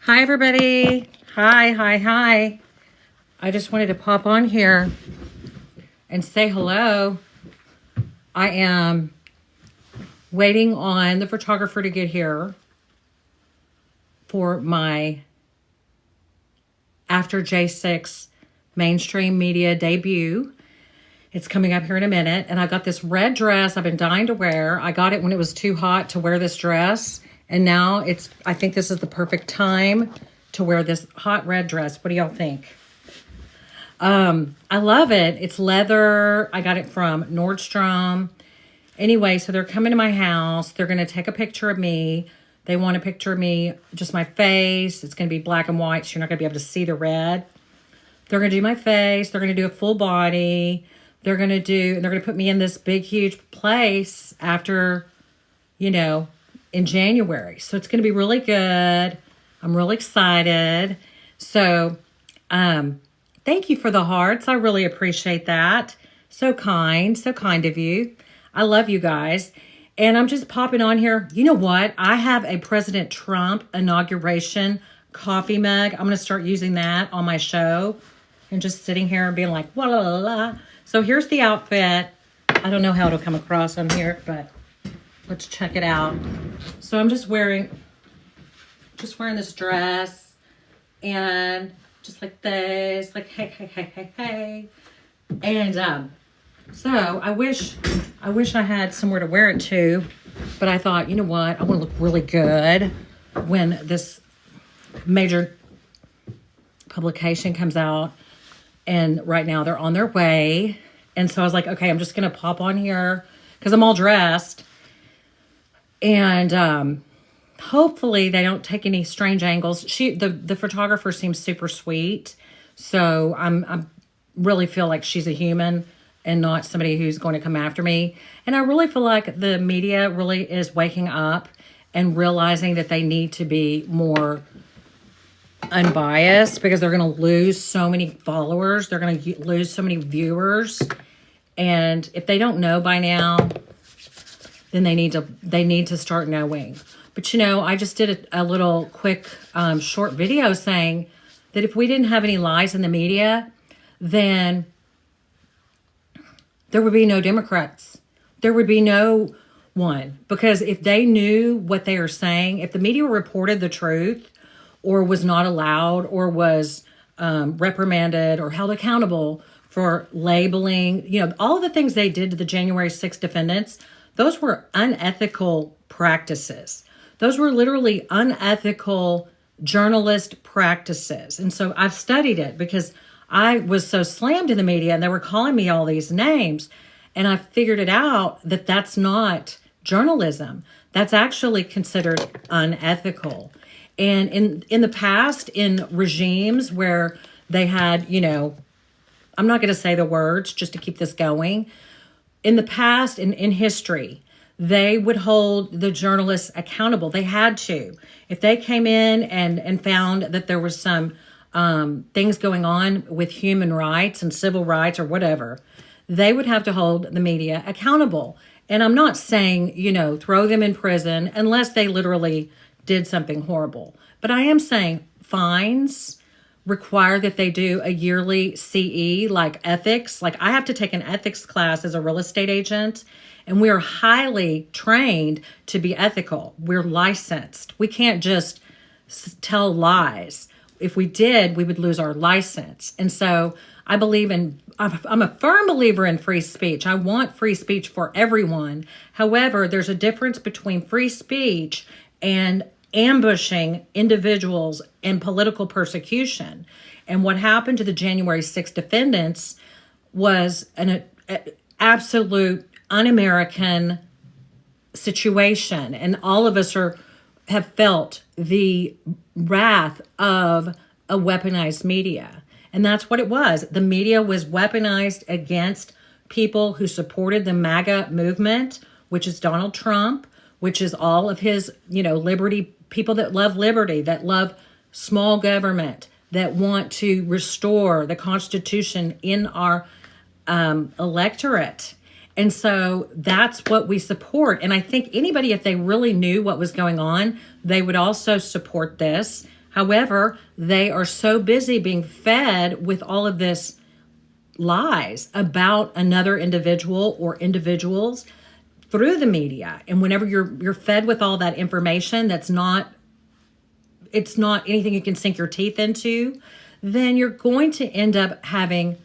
Hi, everybody. Hi. I just wanted to pop on here and say hello. I am waiting on the photographer to get here for my After J6 mainstream media debut. It's coming up here in a minute. And I got this red dress I've been dying to wear. I got it when it was too hot to wear this dress. And now I think this is the perfect time to wear this hot red dress. What do y'all think? I love it. It's leather. I got it from Nordstrom. Anyway, so they're coming to my house. They're going to take a picture of me. They want a picture of me, just my face. It's going to be black and white, so you're not going to be able to see the red. They're going to do my face. They're going to do a full body. They're going to put me in this big, huge place after, in January. So it's going to be really good. I'm really excited. So, thank you for the hearts. I really appreciate that. So kind of you. I love you guys. And I'm just popping on here. You know what? I have a President Trump inauguration coffee mug. I'm going to start using that on my show and just sitting here and being like, la la la. So here's the outfit. I don't know how it'll come across on here, but let's check it out. So I'm just wearing this dress and just like this, like, hey. And, so I wish I had somewhere to wear it to, but I thought, you know what? I want to look really good when this major publication comes out. And right now they're on their way. And so I was like, okay, I'm just going to pop on here because I'm all dressed. And hopefully they don't take any strange angles. The photographer seems super sweet. So I'm really feel like she's a human and not somebody who's going to come after me. And I really feel like the media really is waking up and realizing that they need to be more unbiased because they're going to lose so many followers. They're going to lose so many viewers. And if they don't know by now, then they need to start knowing. But I just did a little quick short video saying that if we didn't have any lies in the media, then there would be no Democrats. There would be no one. Because if they knew what they are saying, if the media reported the truth or was not allowed or was reprimanded or held accountable for labeling, all of the things they did to the January 6th defendants, those were unethical practices. Those were literally unethical journalist practices. And so I've studied it because I was so slammed in the media and they were calling me all these names. And I figured it out that that's not journalism. That's actually considered unethical. And in the past, in regimes where they had, I'm not going to say the words just to keep this going. In the past, in history, they would hold the journalists accountable. They had to. If they came in and found that there was some things going on with human rights and civil rights or whatever, they would have to hold the media accountable. And I'm not saying, throw them in prison unless they literally did something horrible. But I am saying fines require that they do a yearly CE, like ethics. Like I have to take an ethics class as a real estate agent, and we are highly trained to be ethical. We're licensed. We can't just tell lies. If we did, we would lose our license. And so I'm a firm believer in free speech. I want free speech for everyone. However, there's a difference between free speech and ambushing individuals in political persecution. And what happened to the January 6th defendants was an absolute un-American situation. And all of us have felt the wrath of a weaponized media. And that's what it was. The media was weaponized against people who supported the MAGA movement, which is Donald Trump, which is all of his, liberty, people that love liberty, that love small government, that want to restore the Constitution in our electorate. And so that's what we support. And I think anybody, if they really knew what was going on, they would also support this However, they are so busy being fed with all of this lies about another individual or individuals through the media. And whenever you're fed with all that information it's not anything you can sink your teeth into, then you're going to end up having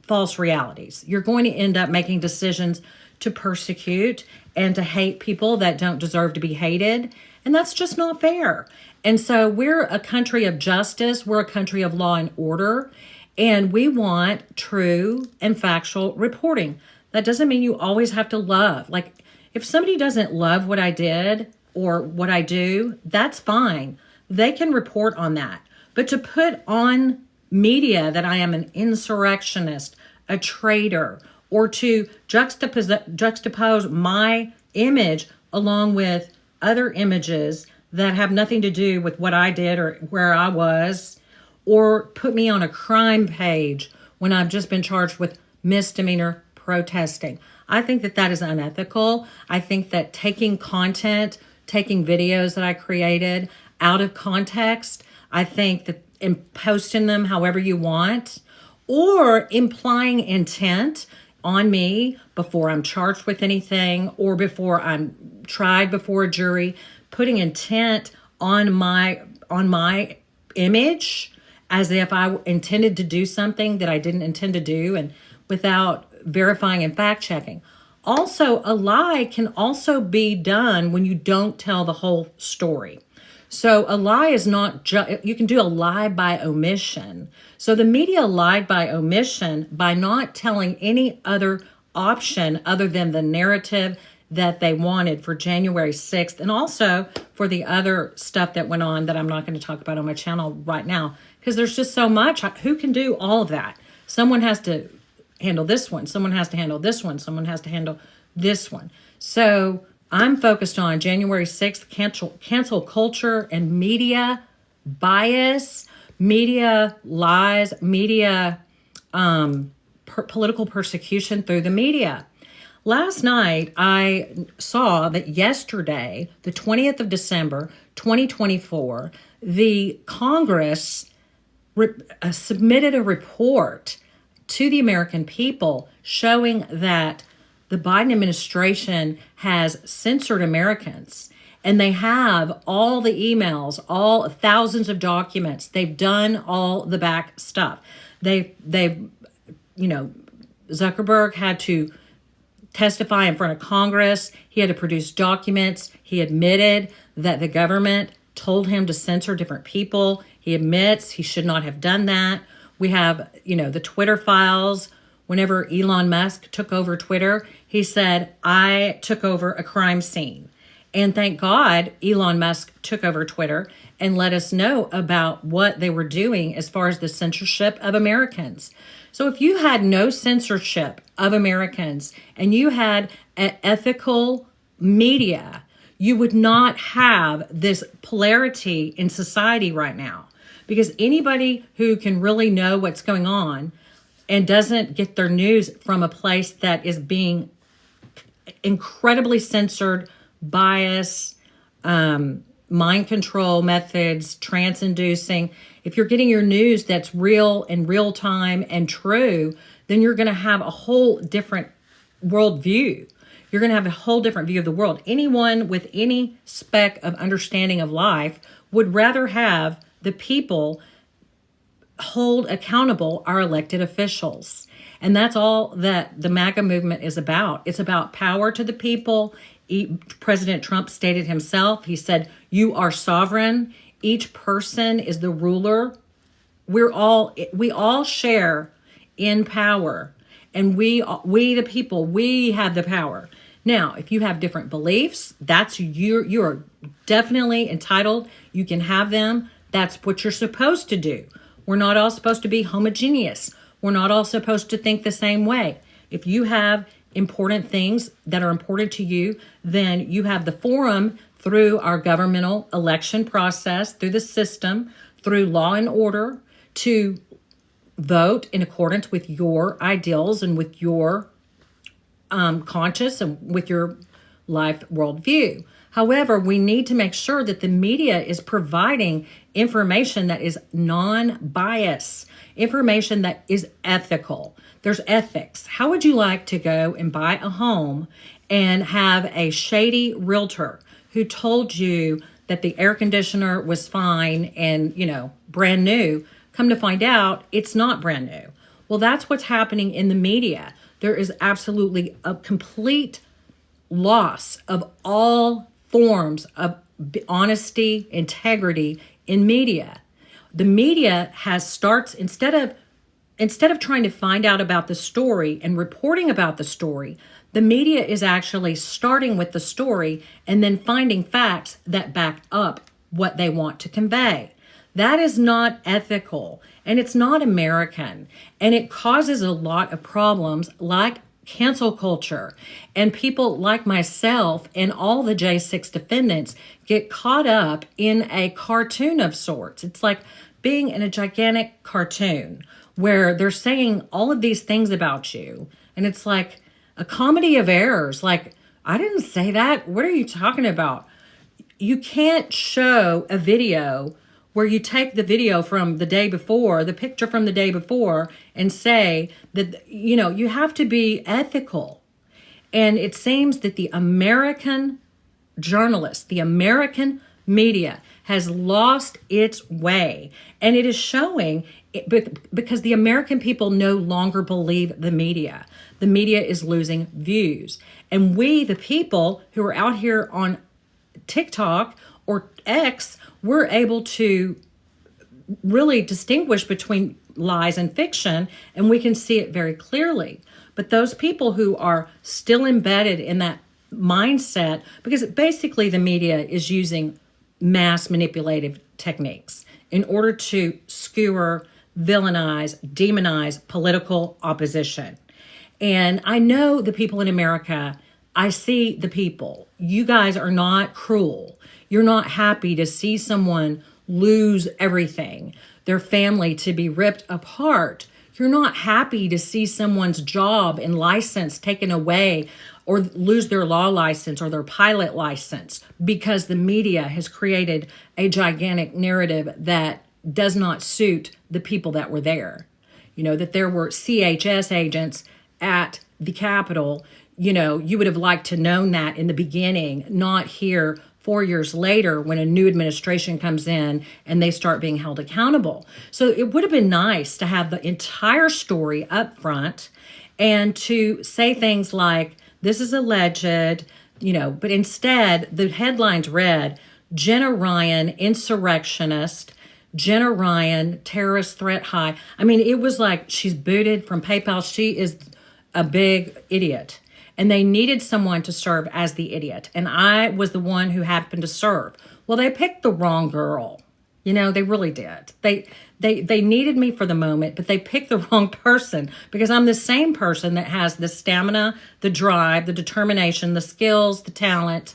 false realities. You're going to end up making decisions to persecute and to hate people that don't deserve to be hated. And that's just not fair. And so we're a country of justice. We're a country of law and order. And we want true and factual reporting. That doesn't mean you always have to love. Like, if somebody doesn't love what I did or what I do, that's fine. They can report on that. But to put on media that I am an insurrectionist, a traitor, or to juxtapose my image along with other images that have nothing to do with what I did or where I was, or put me on a crime page when I've just been charged with misdemeanor protesting. I think that is unethical. I think that taking content, taking videos that I created out of context, I think that in posting them however you want, or implying intent on me before I'm charged with anything or before I'm tried before a jury, putting intent on my image as if I intended to do something that I didn't intend to do, and without verifying and fact checking. Also, a lie can also be done when you don't tell the whole story. So a lie is not just, you can do a lie by omission. So the media lied by omission by not telling any other option other than the narrative that they wanted for January 6th, and also for the other stuff that went on that I'm not going to talk about on my channel right now, because there's just so much. Who can do all of that? Someone has to handle this one. Someone has to handle this one. Someone has to handle this one. So I'm focused on January 6th, cancel culture and media bias, media lies, media political persecution through the media. Last night, I saw that yesterday, the 20th of December, 2024, the Congress submitted a report to the American people showing that the Biden administration has censored Americans, and they have all the emails, all thousands of documents. They've done all the back stuff. Zuckerberg had to testify in front of Congress. He had to produce documents. He admitted that the government told him to censor different people. He admits he should not have done that. We have, the Twitter files. Whenever Elon Musk took over Twitter, he said, I took over a crime scene. And thank God Elon Musk took over Twitter and let us know about what they were doing as far as the censorship of Americans. So if you had no censorship of Americans and you had an ethical media, you would not have this polarity in society right now. Because anybody who can really know what's going on and doesn't get their news from a place that is being incredibly censored, bias, mind control methods, trance-inducing. If you're getting your news that's real in real time and true, then you're going to have a whole different worldview. You're going to have a whole different view of the world. Anyone with any speck of understanding of life would rather have the people hold accountable our elected officials. And that's all that the MAGA movement is about. It's about power to the people. President Trump stated himself, he said, you are sovereign. Each person is the ruler. We all share in power. And we the people, we have the power. Now, if you have different beliefs, that's you are definitely entitled. You can have them. That's what you're supposed to do. We're not all supposed to be homogeneous. We're not all supposed to think the same way. If you have important things that are important to you, then you have the forum through our governmental election process, through the system, through law and order, to vote in accordance with your ideals and with your conscience and with your life worldview. However, we need to make sure that the media is providing information that is non-biased, information that is ethical. There's ethics. How would you like to go and buy a home and have a shady realtor who told you that the air conditioner was fine and, brand new, come to find out it's not brand new? Well, that's what's happening in the media. There is absolutely a complete loss of all forms of honesty, integrity in media. The media starts instead of trying to find out about the story and reporting about the story, the media is actually starting with the story and then finding facts that back up what they want to convey. That is not ethical, and it's not American, and it causes a lot of problems like cancel culture, and people like myself and all the J6 defendants get caught up in a cartoon of sorts. It's like being in a gigantic cartoon where they're saying all of these things about you, and it's like a comedy of errors. Like, I didn't say that. What are you talking about? You can't show a video where you take the video from the day before, the picture from the day before, and say that, you have to be ethical. And it seems that the American journalists, the American media has lost its way. And it is showing because the American people no longer believe the media. The media is losing views. And we, the people who are out here on TikTok or X, we're able to really distinguish between lies and fiction, and we can see it very clearly. But those people who are still embedded in that mindset, because basically the media is using mass manipulative techniques in order to skewer, villainize, demonize political opposition. And I know the people in America, I see the people. You guys are not cruel. You're not happy to see someone lose everything, their family to be ripped apart. You're not happy to see someone's job and license taken away or lose their law license or their pilot license because the media has created a gigantic narrative that does not suit the people that were there. That there were CHS agents at the Capitol. You would have liked to known that in the beginning, not here 4 years later when a new administration comes in and they start being held accountable. So it would have been nice to have the entire story up front and to say things like, this is alleged, but instead the headlines read, Jenna Ryan, insurrectionist, Jenna Ryan, terrorist threat high. I mean, it was like she's booted from PayPal. She is a big idiot. And they needed someone to serve as the idiot. And I was the one who happened to serve. Well, they picked the wrong girl. They really did. They needed me for the moment, but they picked the wrong person because I'm the same person that has the stamina, the drive, the determination, the skills, the talent,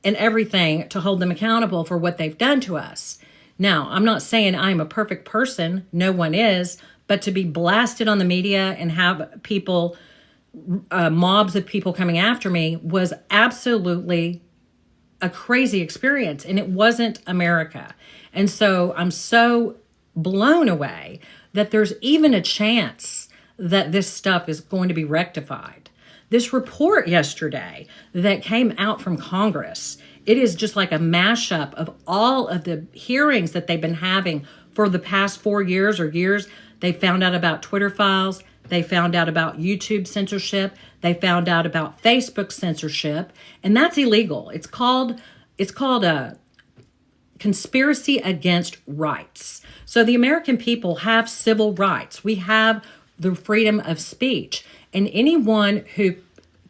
and everything to hold them accountable for what they've done to us. Now, I'm not saying I'm a perfect person. No one is. But to be blasted on the media and have people... mobs of people coming after me was absolutely a crazy experience, and it wasn't America. And so I'm so blown away that there's even a chance that this stuff is going to be rectified. This report yesterday that came out from Congress, it is just like a mashup of all of the hearings that they've been having for the past 4 years or years. They found out about Twitter files. They found out about YouTube censorship. They found out about Facebook censorship, and that's illegal. It's called a conspiracy against rights. So the American people have civil rights. We have the freedom of speech, and anyone who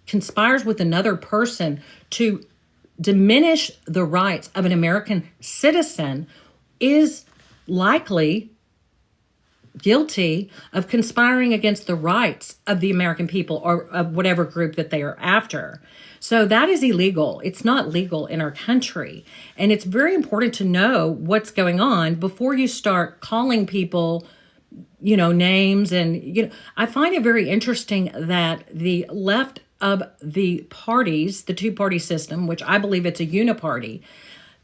conspires with another person to diminish the rights of an American citizen is likely guilty of conspiring against the rights of the American people or of whatever group that they are after. So that is illegal. It's not legal in our country. And it's very important to know what's going on before you start calling people, names. And, I find it very interesting that the left of the parties, the two-party system, which I believe it's a uniparty,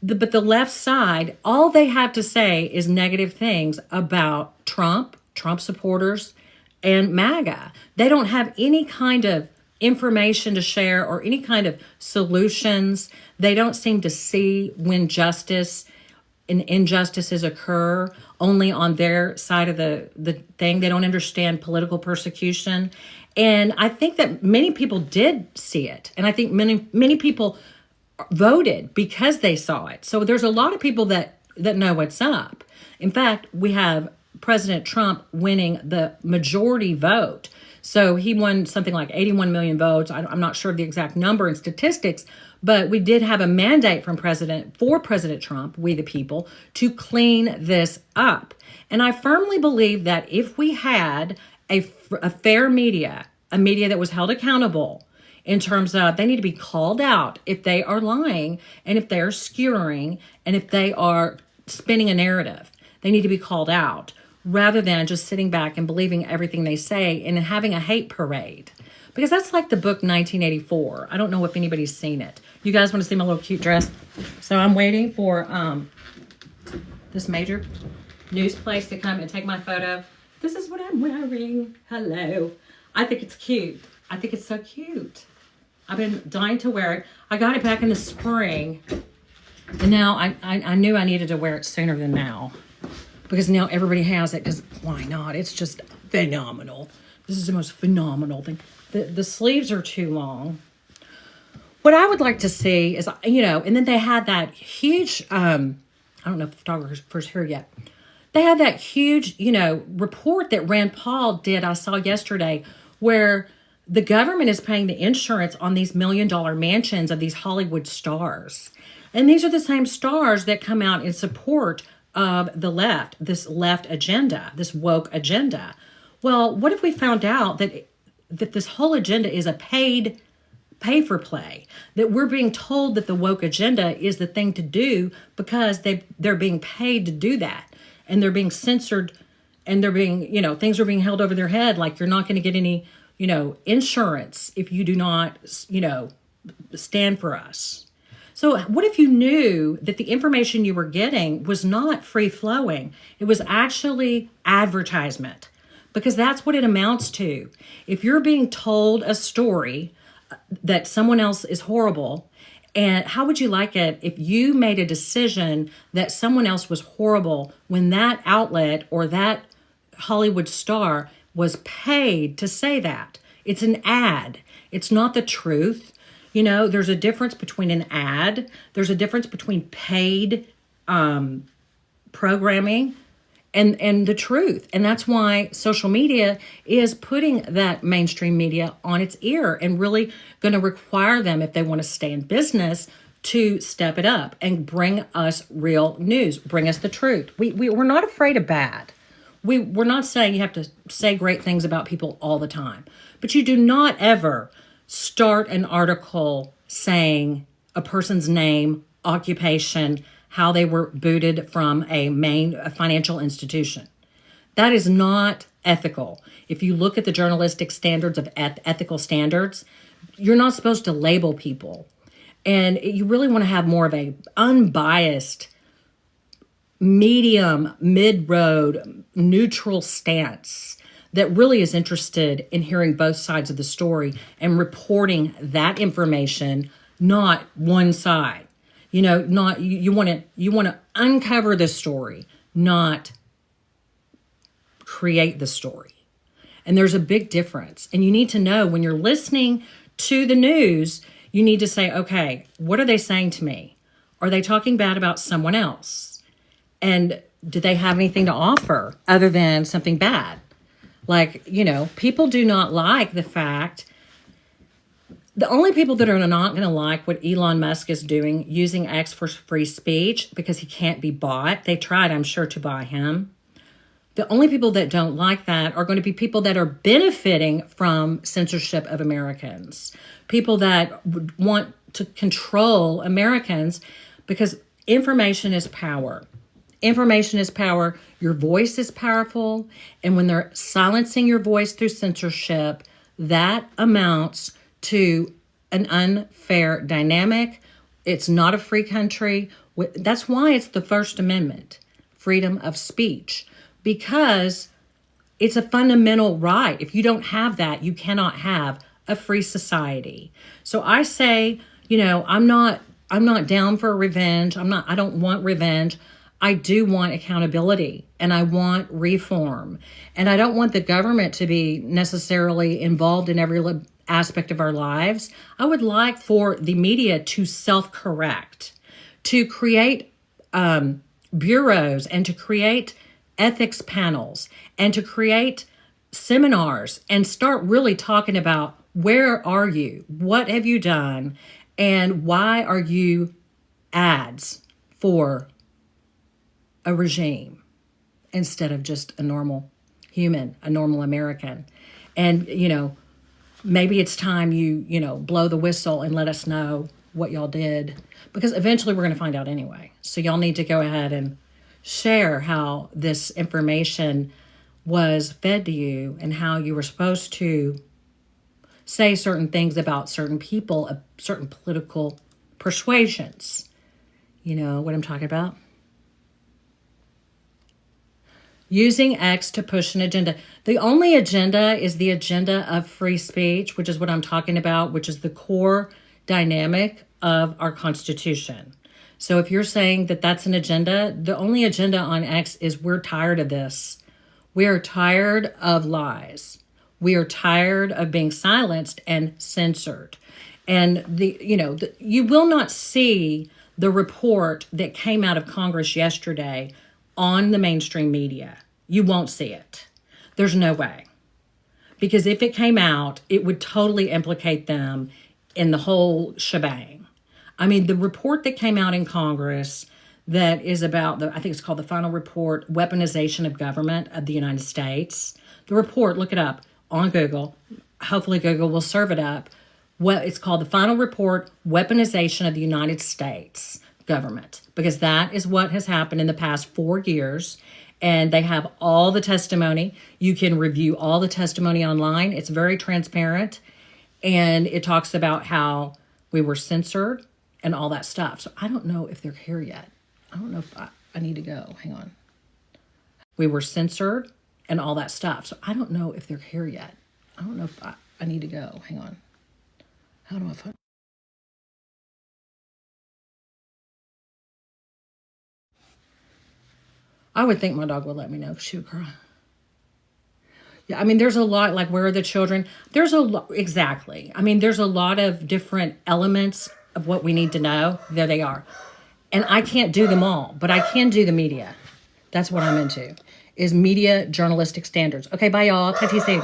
but the left side, all they have to say is negative things about Trump supporters, and MAGA. They don't have any kind of information to share or any kind of solutions. They don't seem to see when justice and injustices occur only on their side of the thing. They don't understand political persecution. And I think that many people did see it. And I think many people voted because they saw it. So there's a lot of people that know what's up. In fact, we have President Trump winning the majority vote. So he won something like 81 million votes. I'm not sure of the exact number and statistics, but we did have a mandate from President Trump, we the people, to clean this up. And I firmly believe that if we had a fair media, a media that was held accountable in terms of they need to be called out if they are lying and if they are skewering and if they are spinning a narrative, they need to be called out rather than just sitting back and believing everything they say and having a hate parade. Because that's like the book 1984. I don't know if anybody's seen it. You guys want to see my little cute dress? So I'm waiting for this major news place to come and take my photo. This is what I'm wearing. Hello. I think it's cute. I think it's so cute. I've been dying to wear it. I got it back in the spring. And now I knew I needed to wear it sooner than now. Because now everybody has it. Because why not? It's just phenomenal. This is the most phenomenal thing. The sleeves are too long. What I would like to see is, and then they had that huge, I don't know if the photographer's here yet. They had that huge, report that Rand Paul did, I saw yesterday, where the government is paying the insurance on these $1 million mansions of these Hollywood stars. And these are the same stars that come out in support of the left, this left agenda, this woke agenda. Well, what if we found out that this whole agenda is a pay for play, that we're being told that the woke agenda is the thing to do because they're being paid to do that, and they're being censored, and they're being, things are being held over their head, like you're not going to get any, insurance if you do not, stand for us. So what if you knew that the information you were getting was not free flowing? It was actually advertisement, because that's what it amounts to. If you're being told a story that someone else is horrible, and how would you like it if you made a decision that someone else was horrible when that outlet or that Hollywood star was paid to say that? It's an ad. It's not the truth. There's a difference between an ad. There's a difference between paid programming and the truth. And that's why social media is putting that mainstream media on its ear and really going to require them, if they want to stay in business, to step it up and bring us real news, bring us the truth. We're not afraid of bad. We're not saying you have to say great things about people all the time, but you do not ever start an article saying a person's name, occupation, how they were booted from a financial institution. That is not ethical. If you look at the journalistic standards of ethical standards, you're not supposed to label people. And you really want to have more of a unbiased, medium, mid-road, neutral stance that really is interested in hearing both sides of the story and reporting that information, not one side. You want to uncover the story, not create the story. And there's a big difference. And you need to know when you're listening to the news, you need to say, okay, what are they saying to me? Are they talking bad about someone else? And do they have anything to offer other than something bad? Like, people do not like the fact, the only people that are not going to like what Elon Musk is doing, using X for free speech, because he can't be bought. They tried, I'm sure, to buy him. The only people that don't like that are going to be people that are benefiting from censorship of Americans. People that would want to control Americans, because information is power. Information is power. Your voice is powerful. And when they're silencing your voice through censorship, that amounts to an unfair dynamic. It's not a free country. That's why it's the First Amendment, freedom of speech, because it's a fundamental right. If you don't have that, you cannot have a free society. So I say, I'm not down for revenge. I don't want revenge. I do want accountability and I want reform. And I don't want the government to be necessarily involved in every aspect of our lives. I would like for the media to self-correct, to create bureaus and to create ethics panels and to create seminars and start really talking about where are you? What have you done? And why are you ads for a regime instead of just a normal human, a normal American? And, maybe it's time you blow the whistle and let us know what y'all did, because eventually we're going to find out anyway. So y'all need to go ahead and share how this information was fed to you and how you were supposed to say certain things about certain people of certain political persuasions. You know what I'm talking about? Using X to push an agenda. The only agenda is the agenda of free speech, which is what I'm talking about, which is the core dynamic of our Constitution. So if you're saying that that's an agenda, the only agenda on X is we're tired of this. We are tired of lies. We are tired of being silenced and censored. And you will not see the report that came out of Congress yesterday on the mainstream media. You won't see it. There's no way. Because if it came out, it would totally implicate them in the whole shebang. I mean, the report that came out in Congress that is about, I think it's called the Final Report, Weaponization of Government of the United States. The report, look it up on Google. Hopefully Google will serve it up. Well, it's called the Final Report, Weaponization of the United States Government, because that is what has happened in the past 4 years. And they have all the testimony. You can review all the testimony online. It's very transparent. And it talks about how we were censored and all that stuff. So I don't know if they're here yet. I don't know if I need to go. Hang on. We were censored and all that stuff. So I don't know if they're here yet. I don't know if I need to go. Hang on. How do I find? I would think my dog would let me know because she would cry. Yeah, I mean, there's a lot, like, where are the children? There's a lot, exactly. I mean, there's a lot of different elements of what we need to know. There they are. And I can't do them all, but I can do the media. That's what I'm into, is media journalistic standards. Okay, bye, y'all. Talk to you soon.